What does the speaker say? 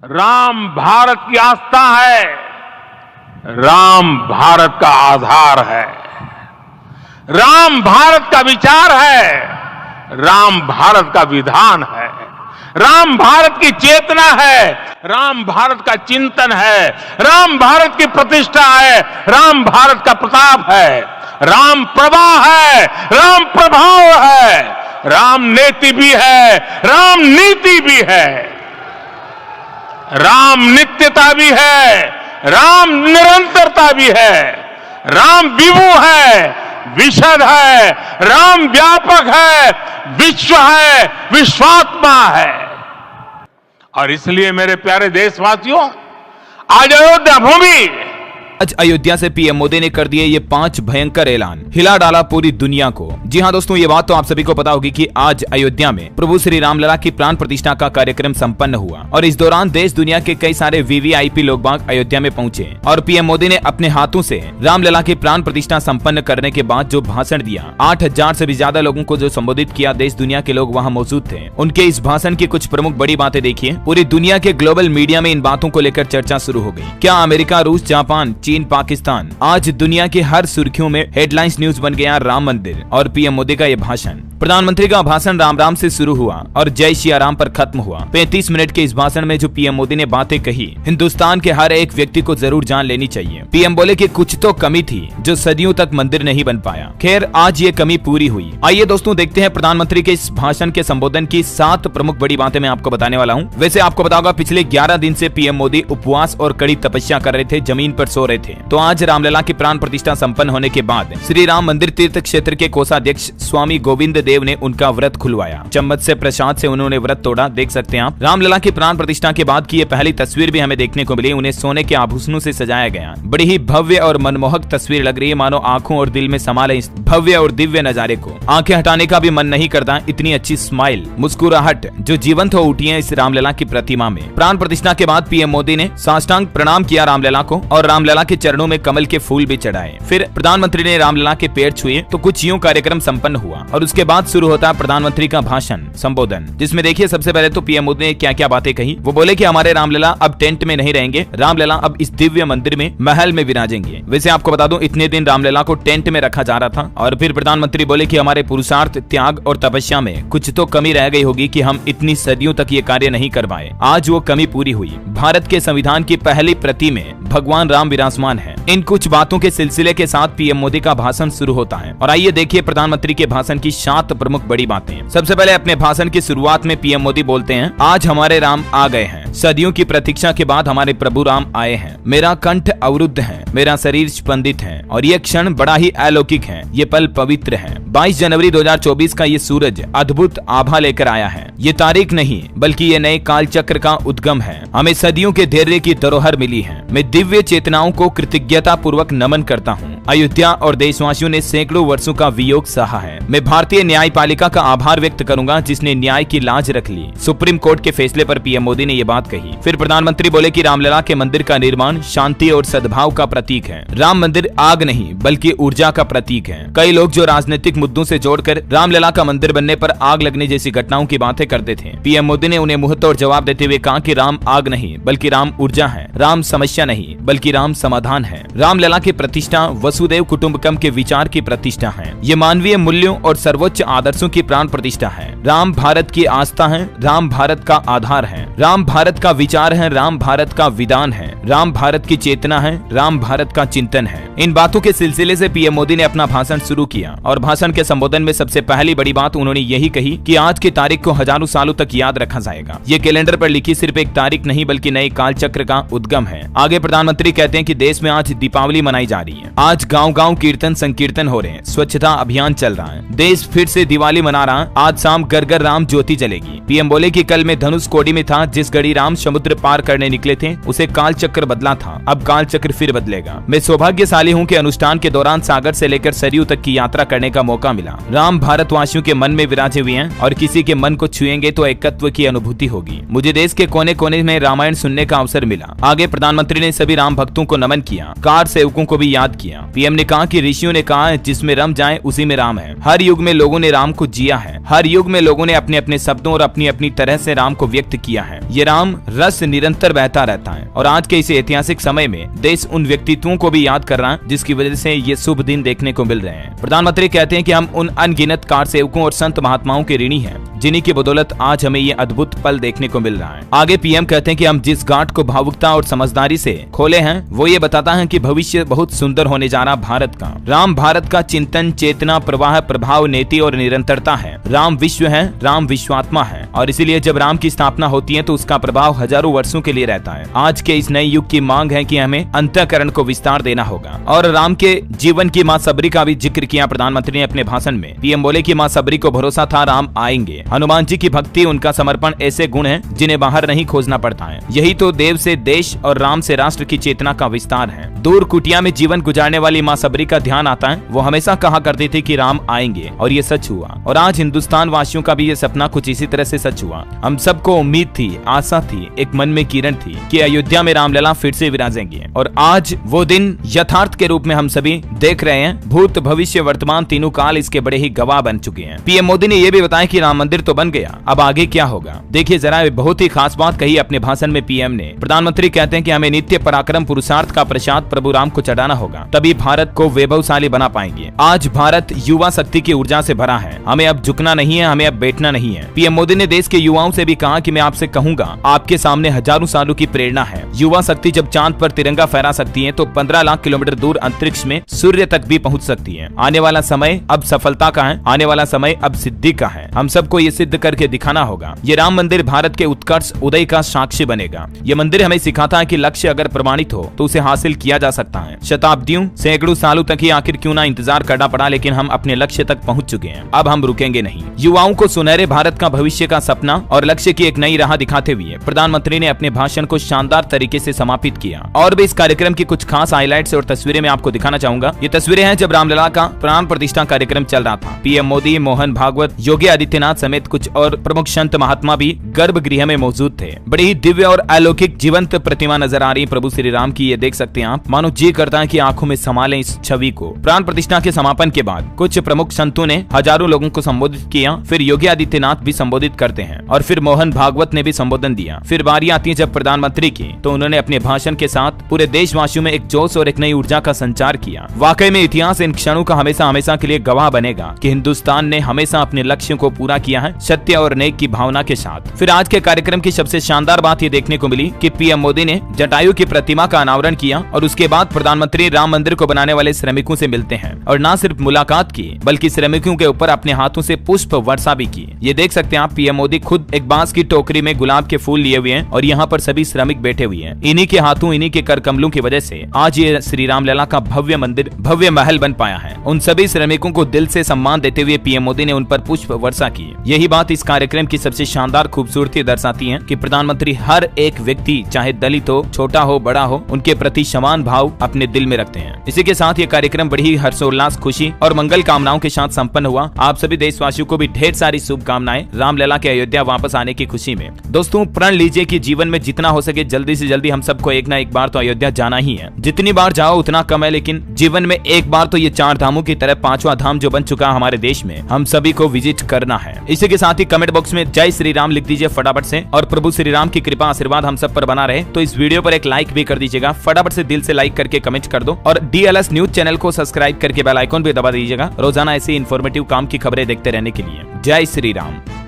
राम भारत की आस्था है, राम भारत का आधार है, राम भारत का विचार है, राम भारत का विधान है, राम भारत की चेतना है, राम भारत का चिंतन है, राम भारत की प्रतिष्ठा है, राम भारत का प्रताप है, राम प्रवाह है, राम प्रभाव है, राम नेति भी है, राम नीति भी है, राम नित्यता भी है, राम निरंतरता भी है, राम विभु है, विशद है, राम व्यापक है, विश्व है, विश्वात्मा है। और इसलिए मेरे प्यारे देशवासियों, आज अयोध्या भूमि, आज अयोध्या से पीएम मोदी ने कर दिए ये 5 भयंकर ऐलान, हिला डाला पूरी दुनिया को। जी हाँ दोस्तों, ये बात तो आप सभी को पता होगी कि आज अयोध्या में प्रभु श्री रामलला की प्राण प्रतिष्ठा का कार्यक्रम संपन्न हुआ और इस दौरान देश दुनिया के कई सारे वीवीआईपी लोग बाग अयोध्या में पहुंचे और पीएम मोदी ने अपने हाथों से रामलला की प्राण प्रतिष्ठा संपन्न करने के बाद जो भाषण दिया, 8000 से भी ज्यादा लोगों को जो संबोधित किया, देश दुनिया के लोग वहाँ मौजूद थे। उनके इस भाषण की कुछ प्रमुख बड़ी बातें देखिए। पूरी दुनिया के ग्लोबल मीडिया में इन बातों को लेकर चर्चा शुरू हो गई। क्या अमेरिका, रूस, जापान, चीन, पाकिस्तान, आज दुनिया की हर सुर्खियों में हेडलाइंस न्यूज बन गया राम मंदिर और पीएम मोदी का ये भाषण। प्रधानमंत्री का भाषण राम राम से शुरू हुआ और जय सिया राम पर खत्म हुआ। 35 मिनट के इस भाषण में जो पीएम मोदी ने बातें कही, हिंदुस्तान के हर एक व्यक्ति को जरूर जान लेनी चाहिए। पीएम बोले कि कुछ तो कमी थी जो सदियों तक मंदिर नहीं बन पाया। खैर, आज ये कमी पूरी हुई। आइए दोस्तों देखते हैं प्रधानमंत्री के इस भाषण के संबोधन की 7 प्रमुख बड़ी बातें मैं आपको बताने वाला हूँ। वैसे आपको बताऊंगा, पिछले 11 दिन से पीएम मोदी उपवास और कड़ी तपस्या कर रहे थे, जमीन पर सो रहे थे। तो आज रामलला की प्राण प्रतिष्ठा संपन्न होने के बाद श्री राम मंदिर तीर्थ क्षेत्र के कोषाध्यक्ष स्वामी गोविंद देव ने उनका व्रत खुलवाया। चम्मच से प्रसाद से उन्होंने व्रत तोड़ा, देख सकते हैं आप। रामलला की प्राण प्रतिष्ठा के बाद की ये पहली तस्वीर भी हमें देखने को मिली। उन्हें सोने के आभूषणों से सजाया गया। बड़ी ही भव्य और मनमोहक तस्वीर लग रही है, मानो आंखों और दिल में समा ले इस भव्य और दिव्य नजारे को। आंखें हटाने का भी मन नहीं करता, इतनी अच्छी स्माइल, मुस्कुराहट जो जीवंत हो उठी है इस रामलला की प्रतिमा में। प्राण प्रतिष्ठा के बाद पीएम मोदी ने साष्टांग प्रणाम किया रामलला को और रामलला के चरणों में कमल के फूल भी चढ़ाए। फिर प्रधानमंत्री ने रामलला के पैर छुए तो कुछ यूं कार्यक्रम संपन्न हुआ और उसके बाद शुरू होता है प्रधानमंत्री का भाषण संबोधन, जिसमें देखिए सबसे पहले तो पीएम मोदी ने क्या क्या बातें कही। वो बोले कि हमारे रामलला अब टेंट में नहीं रहेंगे, रामलला अब इस दिव्य मंदिर में, महल में विराजेंगे। वैसे आपको बता दूं, इतने दिन रामलला को टेंट में रखा जा रहा था। और फिर प्रधानमंत्री बोले कि हमारे पुरुषार्थ, त्याग और तपस्या में कुछ तो कमी रह गई होगी कि हम इतनी सदियों तक ये कार्य नहीं कर पाए। आज वो कमी पूरी हुई। भारत के संविधान की पहली प्रति में भगवान राम विराजमान है। इन कुछ बातों के सिलसिले के साथ पीएम मोदी का भाषण शुरू होता है और आइए देखिए प्रधानमंत्री के भाषण की 7 प्रमुख बड़ी बातें। सबसे पहले अपने भाषण की शुरुआत में पीएम मोदी बोलते हैं, आज हमारे राम आ गए हैं। सदियों की प्रतीक्षा के बाद हमारे प्रभु राम आए हैं। मेरा कंठ अवरुद्ध है, मेरा शरीर स्पंदित है और ये क्षण बड़ा ही अलौकिक है। ये पल पवित्र है। 22 जनवरी 2024 का ये सूरज अद्भुत आभा लेकर आया है। ये तारीख नहीं बल्कि ये नए काल चक्र का उद्गम है। हमें सदियों के धैर्य की धरोहर मिली है। मैं दिव्य चेतनाओं को कृतज्ञता पूर्वक नमन करता हूँ। अयोध्या और देशवासियों ने सैकड़ों वर्षों का वियोग सहा है। मैं भारतीय न्यायपालिका का आभार व्यक्त करूंगा जिसने न्याय की लाज रख ली। सुप्रीम कोर्ट के फैसले पर पीएम मोदी ने ये बात कही। फिर प्रधानमंत्री बोले कि रामलला के मंदिर का निर्माण शांति और सद्भाव का प्रतीक है। राम मंदिर आग नहीं बल्कि ऊर्जा का प्रतीक है। कई लोग जो राजनीतिक मुद्दों से जोड़कर रामलला का मंदिर बनने पर आग लगने जैसी घटनाओं की बातें करते थे, पीएम मोदी ने उन्हें मुंहतोड़ जवाब देते हुए कहा कि राम आग नहीं बल्कि राम ऊर्जा है। राम समस्या नहीं बल्कि राम समाधान है। रामलला की प्रतिष्ठा वसुदेव कुटुंबकम के विचार की प्रतिष्ठा है। ये मानवीय मूल्यों और सर्वोच्च आदर्शों की प्राण प्रतिष्ठा है। राम भारत की आस्था है, राम भारत का आधार है, राम भारत का विचार है, राम भारत का विधान है, राम भारत की चेतना है, राम भारत का चिंतन है। इन बातों के सिलसिले से पीएम मोदी ने अपना भाषण शुरू किया और भाषण के संबोधन में सबसे पहली बड़ी बात उन्होंने यही कही कि आज की तारीख को हजारों सालों तक याद रखा जाएगा। ये कैलेंडर पर लिखी सिर्फ एक तारीख नहीं बल्कि नए काल चक्र का उद्गम है। आगे प्रधानमंत्री कहते हैं कि देश में आज दीपावली मनाई जा रही है। आज गांव-गांव कीर्तन संकीर्तन हो रहे हैं, स्वच्छता अभियान चल रहा है। देश फिर से दिवाली मना रहा है। आज शाम घर घर राम ज्योति जलेगी। पीएम बोले कि कल मैं धनुष कोडी में था, जिस घड़ी राम समुद्र पार करने निकले थे उसे काल चक्र बदला था, अब काल चक्र फिर बदलेगा। मैं सौभाग्यशाली हूँ कि अनुष्ठान के दौरान सागर से लेकर सरयू तक की यात्रा करने का मौका मिला। राम भारतवासियों के मन में विराजे हुए हैं और किसी के मन को छुएंगे तो एकत्व की अनुभूति होगी। मुझे देश के कोने कोने में रामायण सुनने का अवसर मिला। आगे प्रधानमंत्री ने सभी राम भक्तों को नमन किया। कार सेवकों को भी याद किया। पीएम ने कहा कि ऋषियों ने कहा है, जिसमें रम जाए उसी में राम है। हर युग में लोगों ने राम को जिया है, हर युग में लोगों ने अपने अपने शब्दों और अपनी अपनी तरह से राम को व्यक्त किया है। ये राम रस निरंतर बहता रहता है और आज के इस ऐतिहासिक समय में देश उन व्यक्तित्वों को भी याद कर रहा है जिसकी वजह से ये शुभ दिन देखने को मिल रहे हैं। प्रधानमंत्री कहते हैं कि हम उन अनगिनत कार सेवकों और संत महात्माओं के ऋणी हैं जिन्हीं की बदौलत आज हमें ये अद्भुत पल देखने को मिल रहा है। आगे पीएम कहते हैं कि हम जिस गांठ को भावुकता और समझदारी से खोले हैं वो ये बताता है कि भविष्य बहुत सुंदर होने जा रहा भारत का। राम भारत का चिंतन, चेतना, प्रवाह, प्रभाव, नीति और निरंतरता है। राम विश्व है, राम विश्वात्मा है और इसीलिए जब राम की स्थापना होती है तो उसका प्रभाव हजारों वर्षों के लिए रहता है। आज के इस नए युग की मांग है कि हमें अंतःकरण को विस्तार देना होगा। और राम के जीवन की माँ सबरी का भी जिक्र किया प्रधानमंत्री ने अपने भाषण में। पीएम बोले कि माँ सबरी को भरोसा था राम आएंगे। हनुमान जी की भक्ति, उनका समर्पण ऐसे गुण हैं जिन्हें बाहर नहीं खोजना पड़ता है। यही तो देव से देश और राम से राष्ट्र की चेतना का विस्तार है। दूर कुटिया में जीवन गुजारने वाली माँ सबरी का ध्यान आता है। वो हमेशा कहा करती थी कि राम आएंगे और ये सच हुआ। और आज हिंदुस्तान वासियों का भी ये सपना कुछ इसी तरह से सच हुआ। हम सबको उम्मीद थी, आशा थी, एक मन में किरण थी कि अयोध्या में रामलला फिर से विराजेंगे और आज वो दिन यथार्थ के रूप में हम सभी देख रहे हैं। भूत, भविष्य, वर्तमान तीनों काल इसके बड़े ही गवाह बन चुके हैं। पीएम मोदी ने यह भी बताया कि राम मंदिर तो बन गया, अब आगे क्या होगा। देखिए जरा, बहुत ही खास बात कही अपने भाषण में पीएम ने। प्रधानमंत्री कहते हैं कि हमें नित्य पराक्रम पुरुषार्थ का प्रसाद प्रभु राम को चढ़ाना होगा, तभी भारत को वैभवशाली बना पाएंगे। आज भारत युवा शक्ति की ऊर्जा से भरा है। हमें अब झुकना नहीं है, हमें अब बैठना नहीं है। पीएम मोदी ने देश के युवाओं से भी कहा कि मैं आपसे कहूंगा, आपके सामने हजारों सालों की प्रेरणा है। युवा शक्ति जब चांद पर तिरंगा फहरा सकती है तो 15 लाख किलोमीटर दूर अंतरिक्ष में सूर्य तक भी पहुंच सकती है। आने वाला समय अब सफलता का है, आने वाला समय अब सिद्धि का है। हम सबको ये सिद्ध करके दिखाना होगा। ये राम मंदिर भारत के उत्कर्ष उदय का साक्षी बनेगा। ये मंदिर हमें सिखाता है कि लक्ष्य अगर प्रमाणित हो तो उसे हासिल किया जा सकता है। शताब्दियों, सैकड़ों सालों तक ही आखिर क्यों ना इंतजार करना पड़ा, लेकिन हम अपने लक्ष्य तक पहुंच चुके हैं। अब हम रुकेंगे नहीं। युवाओं को सुनहरे भारत का भविष्य का सपना और लक्ष्य की एक नई राह दिखाते हुए प्रधानमंत्री ने अपने भाषण को शानदार तरीके से समापित किया। और भी इस कार्यक्रम की कुछ खास हाइलाइट्स और तस्वीरें मैं आपको दिखाना चाहूंगा। ये तस्वीरें हैं जब रामलला का प्राण प्रतिष्ठा कार्यक्रम चल रहा था। पीएम मोदी, मोहन भागवत, योगी आदित्यनाथ समेत कुछ और प्रमुख संत महात्मा भी गर्भगृह में मौजूद थे। बड़ी ही दिव्य और अलौकिक जीवंत प्रतिमा नजर आ रही प्रभु श्री राम की। ये देख सकते हैं आप, मानो जी करता है कि आंखों में समा लें इस छवि को। प्राण प्रतिष्ठा के समापन के बाद कुछ प्रमुख संतों ने हजारों लोगों को संबोधित किया, फिर योगी आदित्यनाथ भी संबोधित करते हैं और फिर मोहन भागवत ने भी संबोधन दिया। फिर बारी आती है जब प्रधानमंत्री की, तो उन्होंने अपने भाषण के साथ पूरे देशवासियों में एक जोश और एक नई ऊर्जा का संचार किया। वाकई में इतिहास इन क्षणों का हमेशा हमेशा के लिए गवाह बनेगा कि हिंदुस्तान ने हमेशा अपने लक्ष्यों को पूरा किया है, सत्य और नेक की भावना के साथ। फिर आज के कार्यक्रम की सबसे शानदार बात ये देखने को मिली कि पीएम मोदी ने जटायु की प्रतिमा का अनावरण किया और उसके बाद प्रधानमंत्री राम मंदिर को बनाने वाले श्रमिकों से मिलते हैं और न सिर्फ मुलाकात की बल्कि श्रमिकों के ऊपर अपने हाथों से पुष्प वर्षा भी की। ये देख सकते हैं आप, पीएम मोदी खुद एक बांस की टोकरी में गुलाब के फूल लिए हुए हैं और यहाँ पर सभी श्रमिक बैठे हुए हैं। इन्हीं के हाथों, इन्हीं के कर कमलों की वजह से आज ये श्री रामलला का भव्य मंदिर, भव्य महल बन पाया है। उन सभी श्रमिकों को दिल से सम्मान देते हुए पीएम मोदी ने उन पर पुष्प वर्षा की। यही बात इस कार्यक्रम की सबसे शानदार खूबसूरती दर्शाती है कि प्रधानमंत्री हर एक व्यक्ति, चाहे दलित हो, छोटा हो, बड़ा हो, उनके प्रति समान भाव अपने दिल में रखते हैं। इसी के साथ ये कार्यक्रम बड़ी ही हर्षोल्लास, खुशी और मंगल कामनाओं के साथ संपन्न हुआ। आप सभी देशवासियों को भी ढेर सारी शुभकामनाएं रामलला के अयोध्या वापस आने की खुशी में। दोस्तों, प्रण लीजिए कि जीवन में जितना हो सके जल्दी से जल्दी हम सबको एक ना एक बार तो अयोध्या जाना ही है। जितनी बार जाओ उतना कम है, लेकिन जीवन में एक बार तो ये 4 धामों की तरह 5वां धाम जो बन चुका है हमारे देश में, हम सभी को विजिट करना है। इसी के साथ ही कमेंट बॉक्स में जय श्री राम लिख दीजिए फटाफट से और प्रभु श्री राम की कृपा आशीर्वाद हम सब पर बना रहे। तो इस वीडियो पर एक लाइक भी कर दीजिएगा, फटाफट से दिल से लाइक करके कमेंट कर दो और DLS न्यूज चैनल को सब्सक्राइब करके बेल आइकॉन भी दबा दीजिएगा रोजाना ऐसी इन्फॉर्मेटिव काम की खबरें देखते रहने के लिए। जय श्री राम।